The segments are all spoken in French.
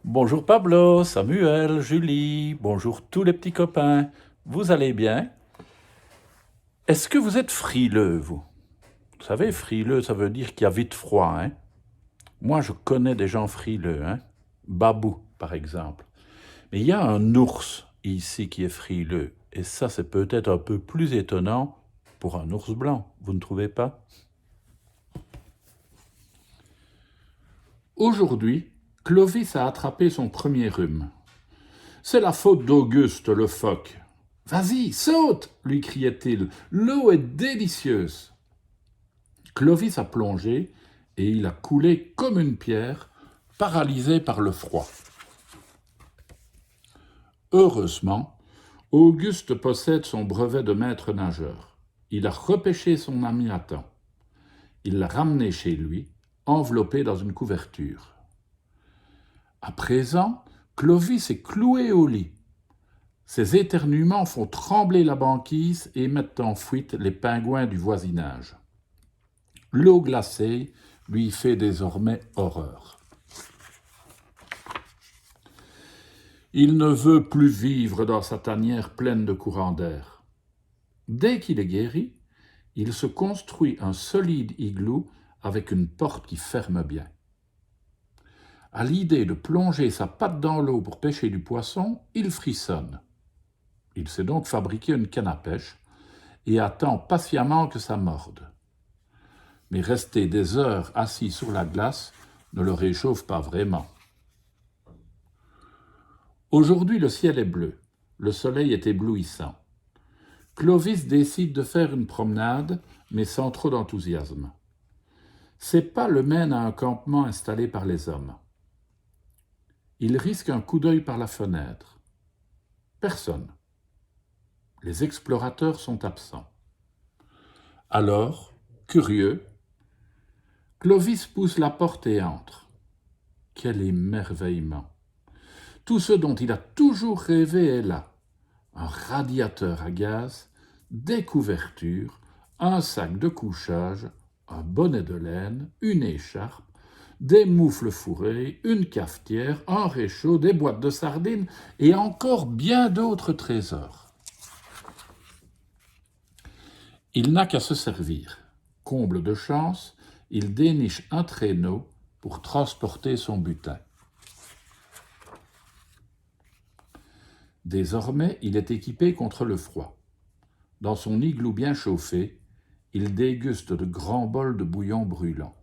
Bonjour Pablo, Samuel, Julie, bonjour tous les petits copains. Vous allez bien? Est-ce que vous êtes frileux, vous? Vous savez, frileux, ça veut dire qu'il y a vite froid, hein? Moi, je connais des gens frileux, hein? Babou, par exemple. Mais il y a un ours ici qui est frileux. Et ça, c'est peut-être un peu plus étonnant pour un ours blanc, vous ne trouvez pas? Aujourd'hui, Clovis a attrapé son premier rhume. C'est la faute d'Auguste le phoque. Vas-y, saute, lui criait-il, l'eau est délicieuse. Clovis a plongé et il a coulé comme une pierre, paralysé par le froid. Heureusement, Auguste possède son brevet de maître nageur. Il a repêché son ami à temps. Il l'a ramené chez lui, enveloppé dans une couverture. À présent, Clovis est cloué au lit. Ses éternuements font trembler la banquise et mettent en fuite les pingouins du voisinage. L'eau glacée lui fait désormais horreur. Il ne veut plus vivre dans sa tanière pleine de courants d'air. Dès qu'il est guéri, il se construit un solide igloo avec une porte qui ferme bien. À l'idée de plonger sa patte dans l'eau pour pêcher du poisson, il frissonne. Il s'est donc fabriqué une canne à pêche et attend patiemment que ça morde. Mais rester des heures assis sur la glace ne le réchauffe pas vraiment. Aujourd'hui, le ciel est bleu, le soleil est éblouissant. Clovis décide de faire une promenade, mais sans trop d'enthousiasme. Ses pas le mènent à un campement installé par les hommes. Il risque un coup d'œil par la fenêtre. Personne. Les explorateurs sont absents. Alors, curieux, Clovis pousse la porte et entre. Quel émerveillement! Tout ce dont il a toujours rêvé est là. Un radiateur à gaz, des couvertures, un sac de couchage, un bonnet de laine, une écharpe, des moufles fourrées, une cafetière, un réchaud, des boîtes de sardines et encore bien d'autres trésors. Il n'a qu'à se servir. Comble de chance, il déniche un traîneau pour transporter son butin. Désormais, il est équipé contre le froid. Dans son igloo bien chauffé, il déguste de grands bols de bouillon brûlant.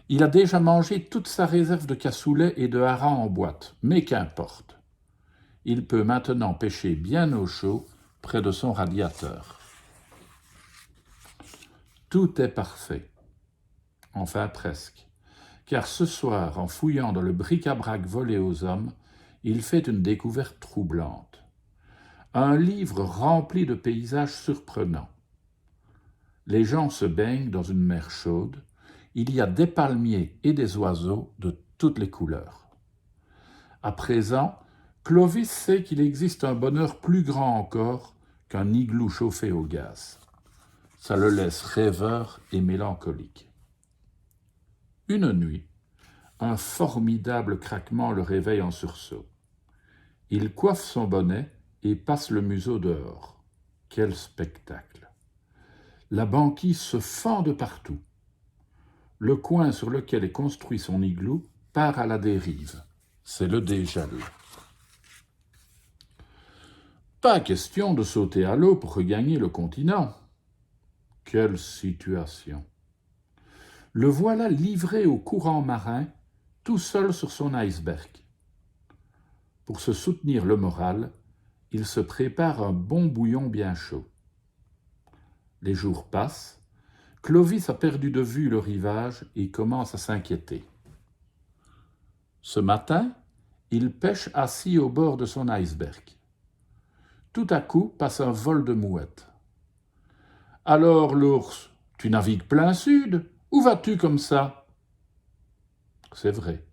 Il a déjà mangé toute sa réserve de cassoulet et de harengs en boîte, mais qu'importe. Il peut maintenant pêcher bien au chaud près de son radiateur. Tout est parfait. Enfin presque. Car ce soir, en fouillant dans le bric-à-brac volé aux hommes, il fait une découverte troublante. Un livre rempli de paysages surprenants. Les gens se baignent dans une mer chaude. Il y a des palmiers et des oiseaux de toutes les couleurs. À présent, Clovis sait qu'il existe un bonheur plus grand encore qu'un igloo chauffé au gaz. Ça le laisse rêveur et mélancolique. Une nuit, un formidable craquement le réveille en sursaut. Il coiffe son bonnet et passe le museau dehors. Quel spectacle! La banquise se fend de partout. Le coin sur lequel est construit son igloo part à la dérive. C'est le dégel. Pas question de sauter à l'eau pour regagner le continent. Quelle situation! Le voilà livré au courant marin, tout seul sur son iceberg. Pour se soutenir le moral, il se prépare un bon bouillon bien chaud. Les jours passent, Clovis a perdu de vue le rivage et commence à s'inquiéter. Ce matin, il pêche assis au bord de son iceberg. Tout à coup passe un vol de mouettes. « Alors, l'ours, tu navigues plein sud? Où vas-tu comme ça ?» C'est vrai,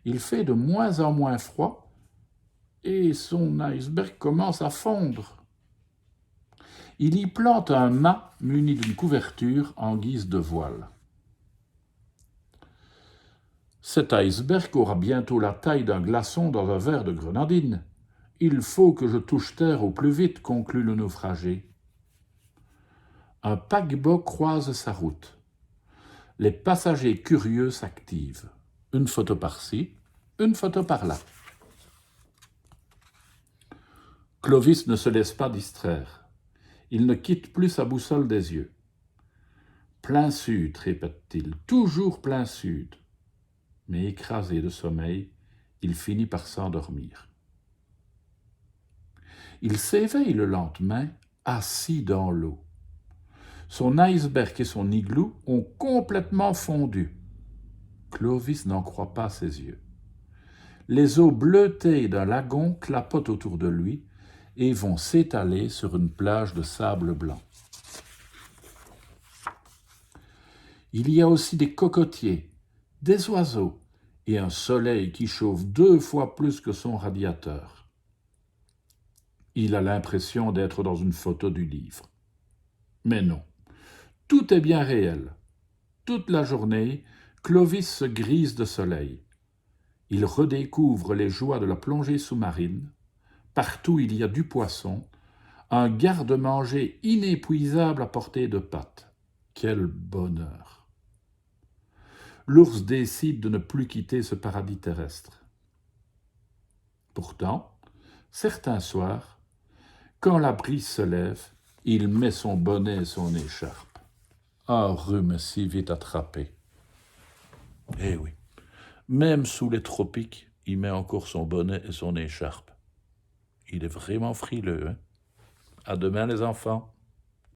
il fait de moins en moins froid et son iceberg commence à fondre. Il y plante un mât muni d'une couverture en guise de voile. Cet iceberg aura bientôt la taille d'un glaçon dans un verre de grenadine. Il faut que je touche terre au plus vite, conclut le naufragé. Un paquebot croise sa route. Les passagers curieux s'activent. Une photo par-ci, une photo par-là. Clovis ne se laisse pas distraire. Il ne quitte plus sa boussole des yeux. Plein sud, répète-t-il, toujours plein sud. Mais écrasé de sommeil, il finit par s'endormir. Il s'éveille le lendemain, assis dans l'eau. Son iceberg et son igloo ont complètement fondu. Clovis n'en croit pas ses yeux. Les eaux bleutées d'un lagon clapotent autour de lui et vont s'étaler sur une plage de sable blanc. Il y a aussi des cocotiers, des oiseaux et un soleil qui chauffe 2 fois plus que son radiateur. Il a l'impression d'être dans une photo du livre. Mais non, tout est bien réel. Toute la journée, Clovis se grise de soleil. Il redécouvre les joies de la plongée sous-marine. Partout il y a du poisson, un garde-manger inépuisable à portée de pattes. Quel bonheur! L'ours décide de ne plus quitter ce paradis terrestre. Pourtant, certains soirs, quand la brise se lève, il met son bonnet et son écharpe. Un rhume si vite attrapé. Eh oui, même sous les tropiques, il met encore son bonnet et son écharpe. Il est vraiment frileux, hein? À demain les enfants.